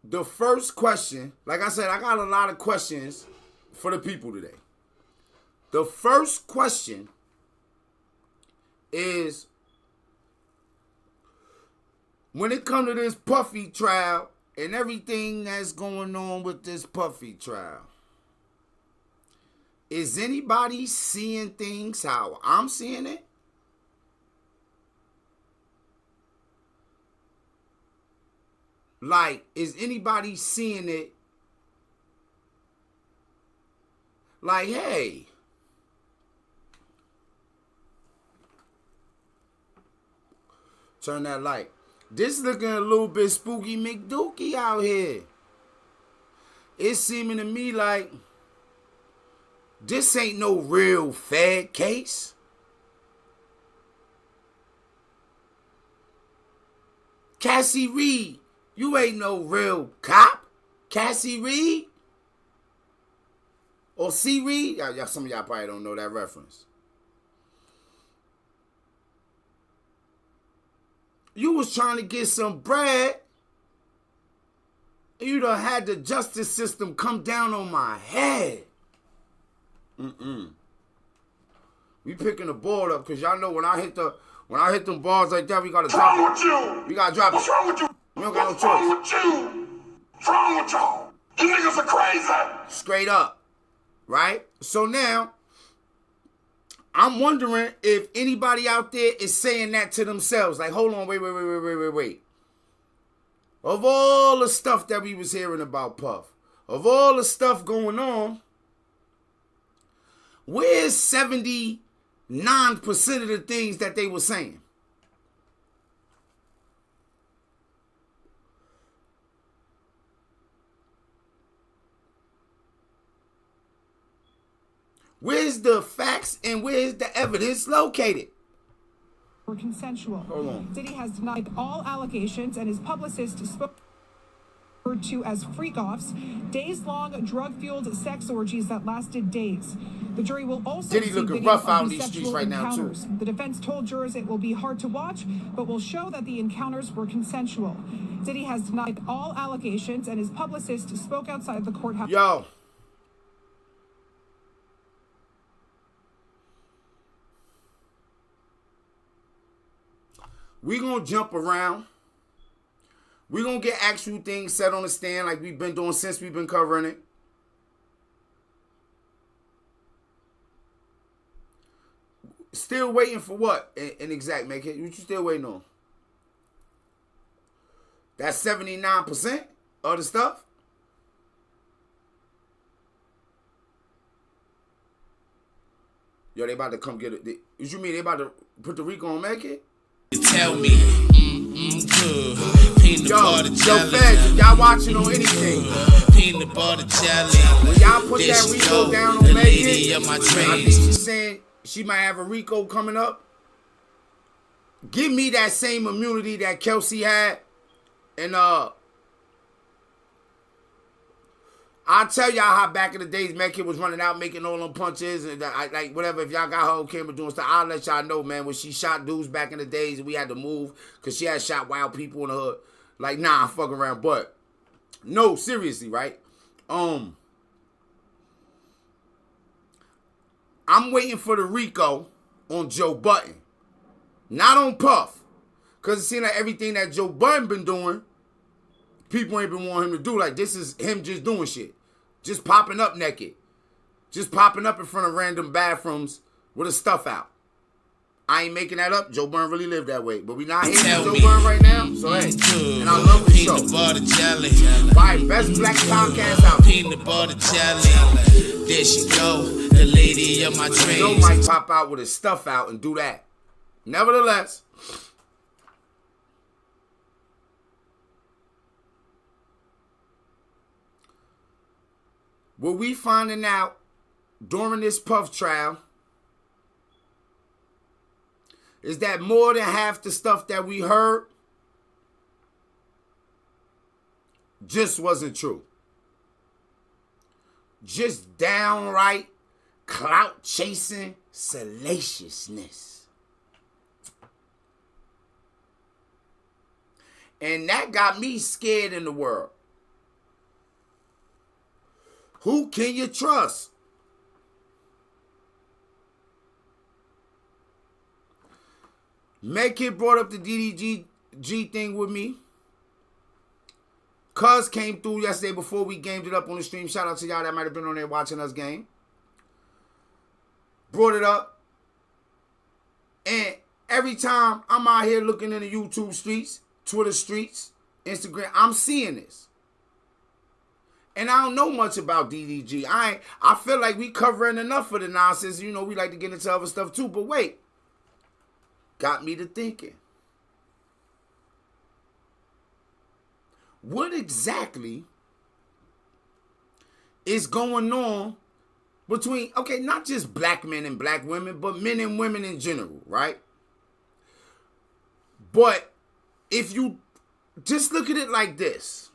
The first question, like I said, I got a lot of questions for the people today. The first question is, when it comes to this Puffy trial and everything that's going on with this Puffy trial, is anybody seeing things how I'm seeing it? Like, is anybody seeing it like, hey, turn that light. This looking a little bit spooky McDookie out here. It's seeming to me like this ain't no real Fed case. Cassie Reed, you ain't no real cop. Cassie Reed? Or C. Reed? Some of y'all probably don't know that reference. You was trying to get some bread. You done had the justice system come down on my head. We picking the board up because y'all know when I hit them balls like that, we gotta drop it. What's wrong with you? We gotta drop it. What's wrong with you? We don't got no choice. What's wrong with you? What's wrong with y'all? You niggas are crazy. Straight up. Right? So now, I'm wondering if anybody out there is saying that to themselves. Like, hold on, wait. Of all the stuff that we was hearing about Puff, of all the stuff going on, where's 79% of the things that they were saying? Where's the facts and where's the evidence located? Were consensual. Hold on. Diddy has denied all allegations, and his publicist spoke to as freak-offs, days-long drug-fueled sex orgies that lasted days. The jury will also Diddy looking rough out in these streets right now, too. The defense told jurors it will be hard to watch, but will show that the encounters were consensual. Diddy has denied all allegations, and his publicist spoke outside the courthouse. Yo. We gonna jump around. We gonna get actual things set on the stand like we've been doing since we've been covering it. Still waiting for what? An exact make it. What you still waiting on? That's 79% of the stuff. Yo, they about to come get it. What you mean they about to put the RICO on make it? Tell me, good. Peanut butter jelly. Yo, feds, if y'all watching on anything, Peanut butter jelly. when y'all put that RICO down on the Megan, lady of my I think dreams. she's saying she might have a RICO coming up. Give me that same immunity that Kelsey had, and I'll tell y'all how back in the days Metcalf was running out making all them punches and like whatever. If y'all got her on camera doing stuff, I'll let y'all know, man. When she shot dudes back in the days and we had to move because she had shot wild people in the hood. Like, nah, I'm fucking around. But no, seriously, right? I'm waiting for the RICO on Joe Budden, not on Puff, because it seems like everything that Joe Budden been doing, people ain't been wanting him to do. Like, this is him just doing shit. Just popping up naked. Just popping up in front of random bathrooms with his stuff out. I ain't making that up. Joe Budden really lived that way. But we not here with Joe Budden right now. So, hey. And I love the show. Peanut butter jelly. Why? Best black podcast out. Peanut butter jelly. There she go, the lady of my dreams. Joe might pop out with his stuff out and do that. Nevertheless, what we finding out during this Puff trial is that more than half the stuff that we heard just wasn't true. Just downright clout chasing salaciousness. And that got me scared in the world. Who can you trust? Medkit brought up the DDG thing with me. Cuz came through yesterday before we gamed it up on the stream. Shout out to y'all that might have been on there watching us game. Brought it up. And every time I'm out here looking in the YouTube streets, Twitter streets, Instagram, I'm seeing this. And I don't know much about DDG. I feel like we covering enough of the nonsense. You know, we like to get into other stuff too. But wait. Got me to thinking. What exactly is going on between, okay, not just black men and black women, but men and women in general, right? But if you just look at it like this,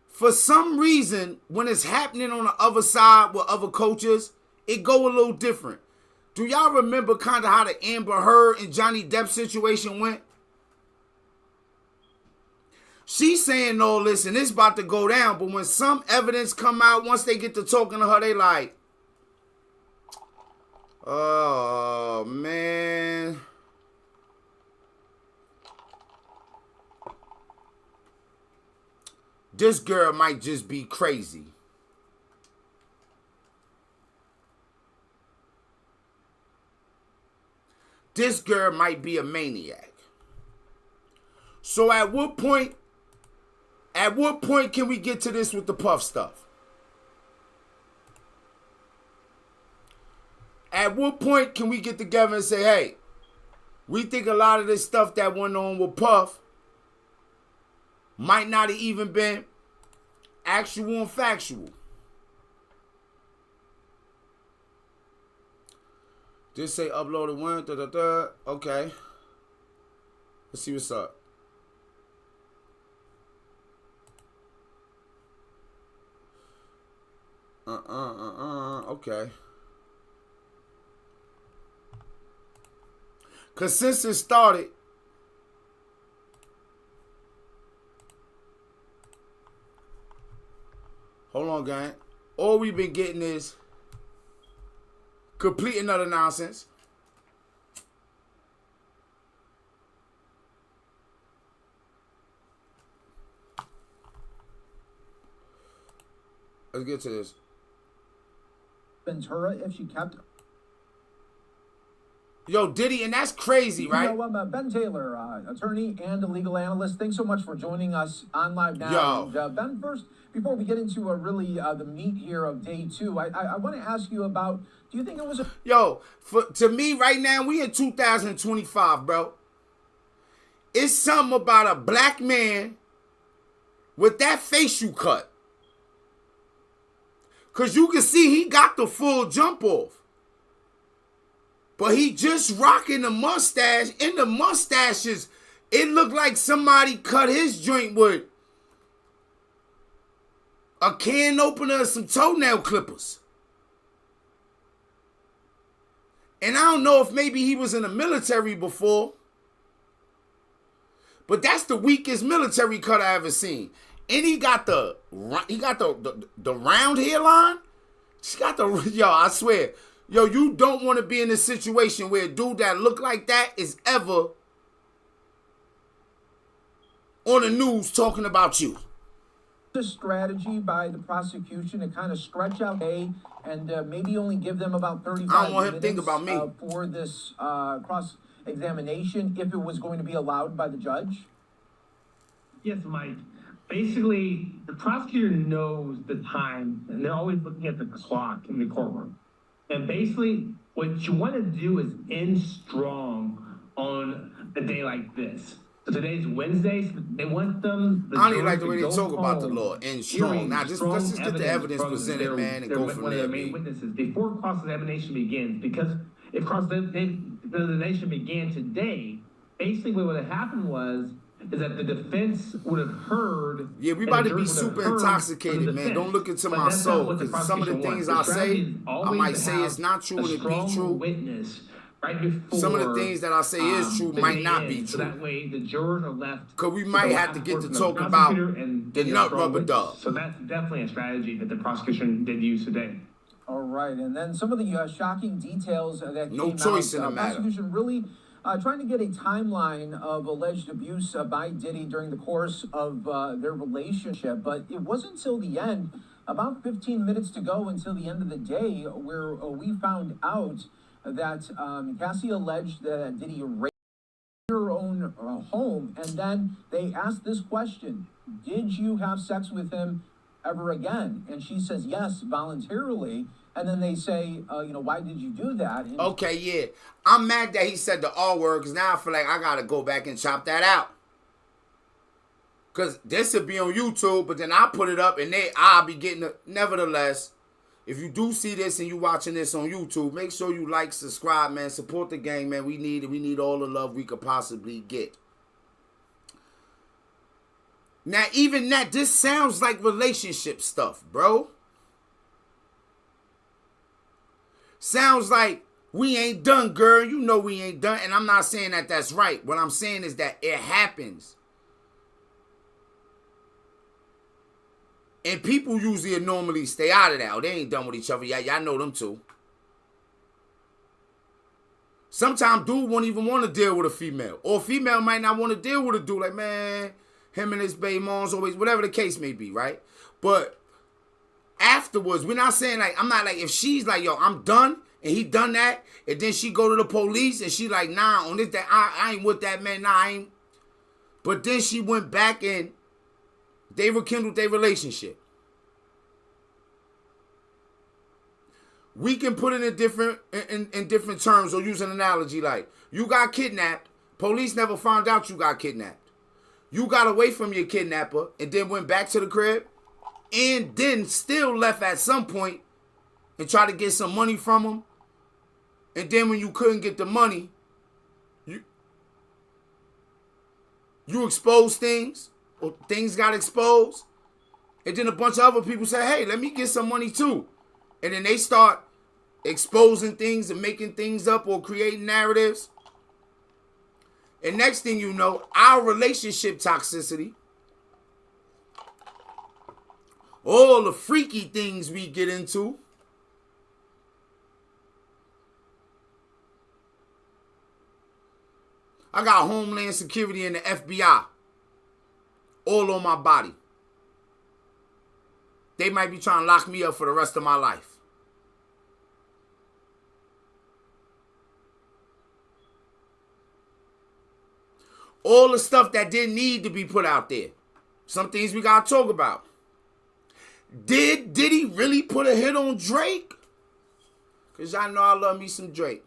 for some reason, when it's happening on the other side with other cultures, it go a little different. Do y'all remember kind of how the Amber Heard and Johnny Depp situation went? She's saying all this and it's about to go down, but when some evidence come out, once they get to talking to her, they like, oh, man. This girl might just be crazy. This girl might be a maniac. So at what point can we get to this with the Puff stuff? At what point can we get together and say, hey, we think a lot of this stuff that went on with Puff might not have even been actual and factual. Just say uploaded one, okay. Let's see what's up. Okay. Cause since it started, hold on, gang. All we've been getting is complete another nonsense. Let's get to this. Ventura, if she kept. Yo, Diddy, and that's crazy, right? You know, Ben Taylor, attorney and a legal analyst. Thanks so much for joining us on Live Now. Yo. And, Ben, first, before we get into really the meat here of day two, I want to ask you about, do you think it was a... Yo, to me right now, we in 2025, bro. It's something about a black man with that facial cut. Because you can see he got the full jump off. But he just rocking the mustache. In the mustaches, it looked like somebody cut his joint with a can opener and some toenail clippers. And I don't know if maybe he was in the military before. But that's the weakest military cut I ever seen. And he got the round hairline. She got the, yo, I swear. Yo, you don't want to be in a situation where a dude that look like that is ever on the news talking about you. A strategy by the prosecution to kind of stretch out and maybe only give them about 35 minutes I don't want him to think about me. For this cross-examination if it was going to be allowed by the judge? Yes, Mike. Basically, the prosecutor knows the time, and they're always looking at the clock in the courtroom. And basically, what you want to do is end strong on a day like this. So today's Wednesday, so they want them... I don't even like the way they talk about the law, end strong. Now, let's just get the evidence presented, man, and go from there. Their main witnesses before cross-examination begins, because if cross-examination began today, basically what would have happened is that the defense would have heard... Yeah, we about to be super intoxicated, man. Don't look into my soul, because some of the things I say, I might say it's not true and it be true. Witness right before. Some of the things that I say is true might not be So true. that way the jurors are left. Because we might have to get to talk about the nut rubber dub. So that's definitely a strategy that the prosecution did use today. All right, and then some of the shocking details that came No choice out. in the matter. Prosecution really trying to get a timeline of alleged abuse by Diddy during the course of their relationship, but it wasn't until the end, about 15 minutes to go until the end of the day, where we found out that Cassie alleged that Diddy raped her own home, and then they asked this question: did you have sex with him ever again? And she says yes, voluntarily. And then they say, why did you do that? And okay, yeah. I'm mad that he said the R word, because now I feel like I got to go back and chop that out. Because this would be on YouTube, but then I put it up and I'll be getting it. Nevertheless, if you do see this and you watching this on YouTube, make sure you like, subscribe, man. Support the gang, man. We need all the love we could possibly get. Now, even that, this sounds like relationship stuff, bro. Sounds like we ain't done, girl. You know we ain't done. And I'm not saying that that's right. What I'm saying is that it happens. And people usually normally stay out of that. They ain't done with each other yet. Y'all know them too. Sometimes dude won't even want to deal with a female. Or a female might not want to deal with a dude. Like, man, him and his baby moms always, whatever the case may be, right? But afterwards, we're not saying like, I'm not like, if she's like, yo, I'm done, and he done that, and then she go to the police, and she like, nah, on this, that, I ain't with that, man, nah, I ain't. But then she went back and they rekindled their relationship. We can put it in different terms or use an analogy like, you got kidnapped, police never found out you got kidnapped. You got away from your kidnapper and then went back to the crib and then still left at some point and tried to get some money from him. And then when you couldn't get the money, you exposed things, or things got exposed. And then a bunch of other people say, hey, let me get some money too. And then they start exposing things and making things up or creating narratives. And next thing you know, our relationship toxicity, all the freaky things we get into, I got Homeland Security and the FBI all on my body. They might be trying to lock me up for the rest of my life. All the stuff that didn't need to be put out there. Some things we got to talk about. Did he really put a hit on Drake? Because y'all know I love me some Drake.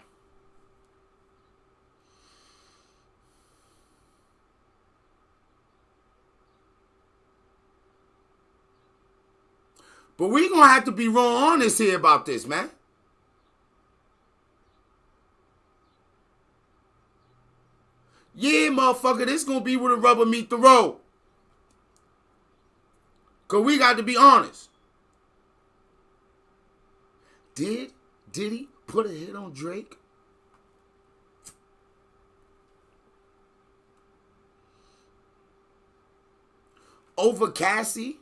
But we going to have to be real honest here about this, man. Yeah, motherfucker, this going to be where the rubber meet the road. Because we got to be honest. Did he put a hit on Drake? Over Cassie?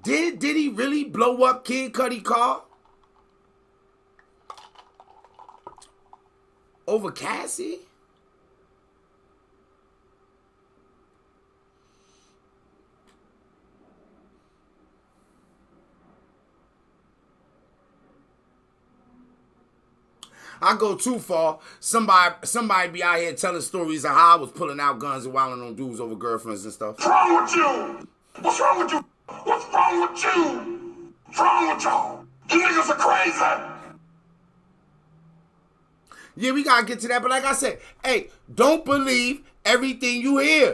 Did he really blow up Kid Cudi car? Over Cassie? I go too far. Somebody be out here telling stories of how I was pulling out guns and wilding on dudes over girlfriends and stuff. What's wrong with you? What's wrong with you? What's wrong with you? What's wrong with y'all? You niggas are crazy. Yeah, we gotta get to that. But like I said, hey, don't believe everything you hear.